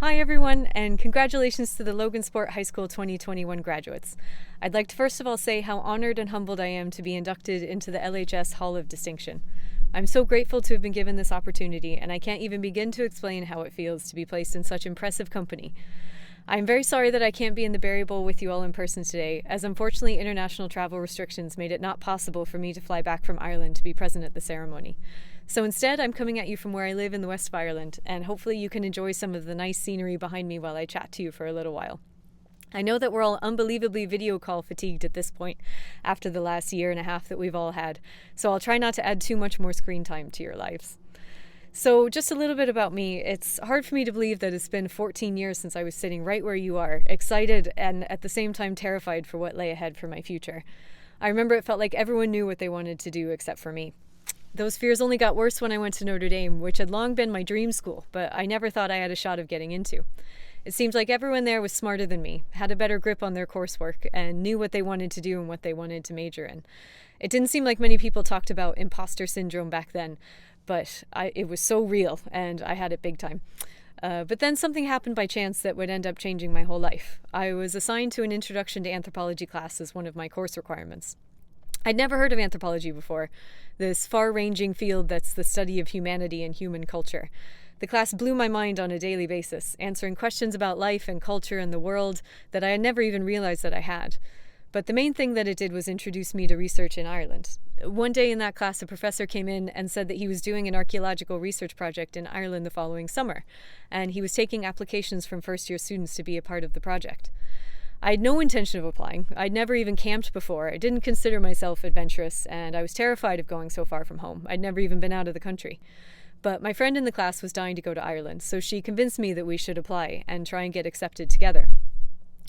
Hi everyone, and congratulations to the Logansport High School 2021 graduates. I'd like to first of all say how honored and humbled I am to be inducted into the LHS Hall of Distinction. I'm so grateful to have been given this opportunity, and I can't even begin to explain how it feels to be placed in such impressive company. I'm very sorry that I can't be in the Berry Bowl with you all in person today, as unfortunately international travel restrictions made it not possible for me to fly back from Ireland to be present at the ceremony. So instead, I'm coming at you from where I live in the west of Ireland, and hopefully you can enjoy some of the nice scenery behind me while I chat to you for a little while. I know that we're all unbelievably video call fatigued at this point after the last year and a half that we've all had, so I'll try not to add too much more screen time to your lives. So just a little bit about me. It's hard for me to believe that it's been 14 years since I was sitting right where you are, excited and at the same time terrified for what lay ahead for my future. I remember it felt like everyone knew what they wanted to do except for me. Those fears only got worse when I went to Notre Dame, which had long been my dream school, but I never thought I had a shot of getting into. It seemed like everyone there was smarter than me, had a better grip on their coursework, and knew what they wanted to do and what they wanted to major in. It didn't seem like many people talked about imposter syndrome back then, but it was so real, and I had it big time. But then something happened by chance that would end up changing my whole life. I was assigned to an Introduction to Anthropology class as one of my course requirements. I'd never heard of anthropology before, this far-ranging field that's the study of humanity and human culture. The class blew my mind on a daily basis, answering questions about life and culture and the world that I had never even realized that I had. But the main thing that it did was introduce me to research in Ireland. One day in that class, a professor came in and said that he was doing an archaeological research project in Ireland the following summer, and he was taking applications from first-year students to be a part of the project. I had no intention of applying. I'd never even camped before. I didn't consider myself adventurous, and I was terrified of going so far from home. I'd never even been out of the country. But my friend in the class was dying to go to Ireland, so she convinced me that we should apply and try and get accepted together.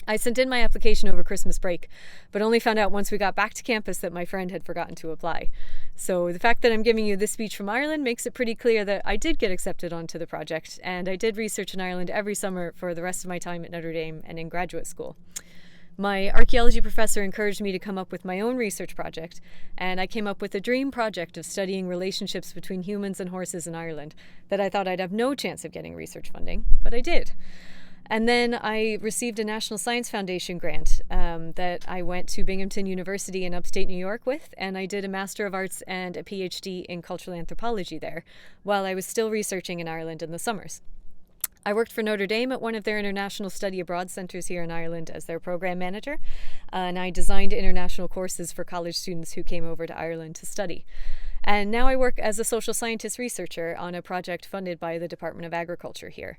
I sent in my application over Christmas break, but only found out once we got back to campus that my friend had forgotten to apply. So the fact that I'm giving you this speech from Ireland makes it pretty clear that I did get accepted onto the project, and I did research in Ireland every summer for the rest of my time at Notre Dame and in graduate school. My archaeology professor encouraged me to come up with my own research project, and I came up with a dream project of studying relationships between humans and horses in Ireland that I thought I'd have no chance of getting research funding, but I did. And then I received a National Science Foundation grant that I went to Binghamton University in upstate New York with, and I did a Master of Arts and a PhD in cultural anthropology there, while I was still researching in Ireland in the summers. I worked for Notre Dame at one of their international study abroad centers here in Ireland as their program manager, and I designed international courses for college students who came over to Ireland to study. And now I work as a social scientist researcher on a project funded by the Department of Agriculture here.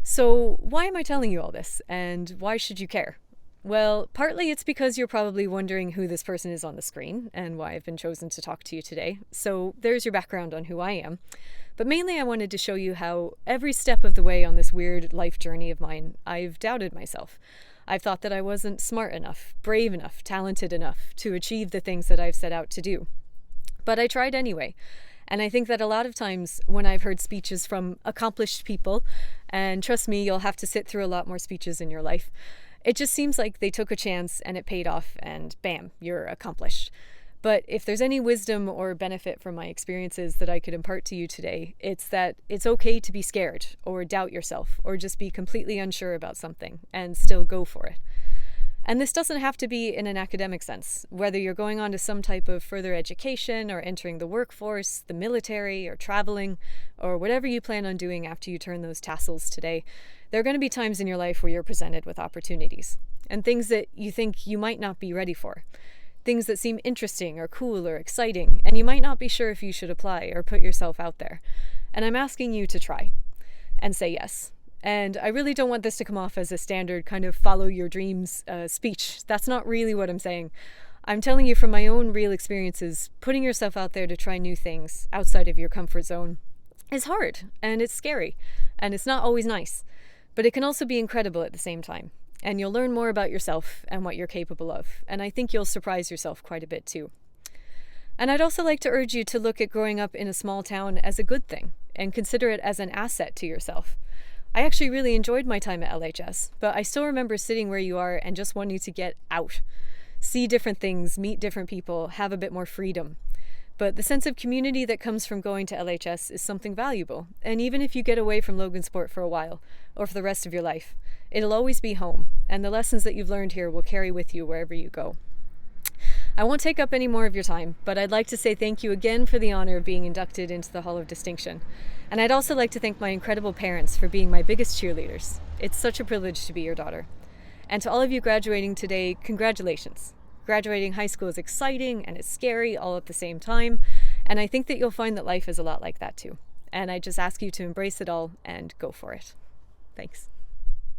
So why am I telling you all this, and why should you care? Well, partly it's because you're probably wondering who this person is on the screen and why I've been chosen to talk to you today. So there's your background on who I am. But mainly I wanted to show you how every step of the way on this weird life journey of mine, I've doubted myself. I've thought that I wasn't smart enough, brave enough, talented enough to achieve the things that I've set out to do. But I tried anyway. And I think that a lot of times when I've heard speeches from accomplished people, and trust me, you'll have to sit through a lot more speeches in your life, it just seems like they took a chance and it paid off and bam, you're accomplished. But if there's any wisdom or benefit from my experiences that I could impart to you today, it's that it's okay to be scared or doubt yourself or just be completely unsure about something and still go for it. And this doesn't have to be in an academic sense. Whether you're going on to some type of further education or entering the workforce, the military, or traveling, or whatever you plan on doing after you turn those tassels today, there are going to be times in your life where you're presented with opportunities and things that you think you might not be ready for. Things that seem interesting or cool or exciting, and you might not be sure if you should apply or put yourself out there. And I'm asking you to try and say yes. And I really don't want this to come off as a standard kind of follow your dreams speech. That's not really what I'm saying. I'm telling you from my own real experiences, putting yourself out there to try new things outside of your comfort zone is hard, and it's scary, and it's not always nice. But it can also be incredible at the same time. And you'll learn more about yourself and what you're capable of. And I think you'll surprise yourself quite a bit too. And I'd also like to urge you to look at growing up in a small town as a good thing and consider it as an asset to yourself. I actually really enjoyed my time at LHS, but I still remember sitting where you are and just wanting to get out. See different things, meet different people, have a bit more freedom. But the sense of community that comes from going to LHS is something valuable. And even if you get away from Logansport for a while, or for the rest of your life, it'll always be home, and the lessons that you've learned here will carry with you wherever you go. I won't take up any more of your time, but I'd like to say thank you again for the honor of being inducted into the Hall of Distinction. And I'd also like to thank my incredible parents for being my biggest cheerleaders. It's such a privilege to be your daughter. And to all of you graduating today, congratulations. Graduating high school is exciting and it's scary all at the same time, and I think that you'll find that life is a lot like that too. And I just ask you to embrace it all and go for it. Thanks.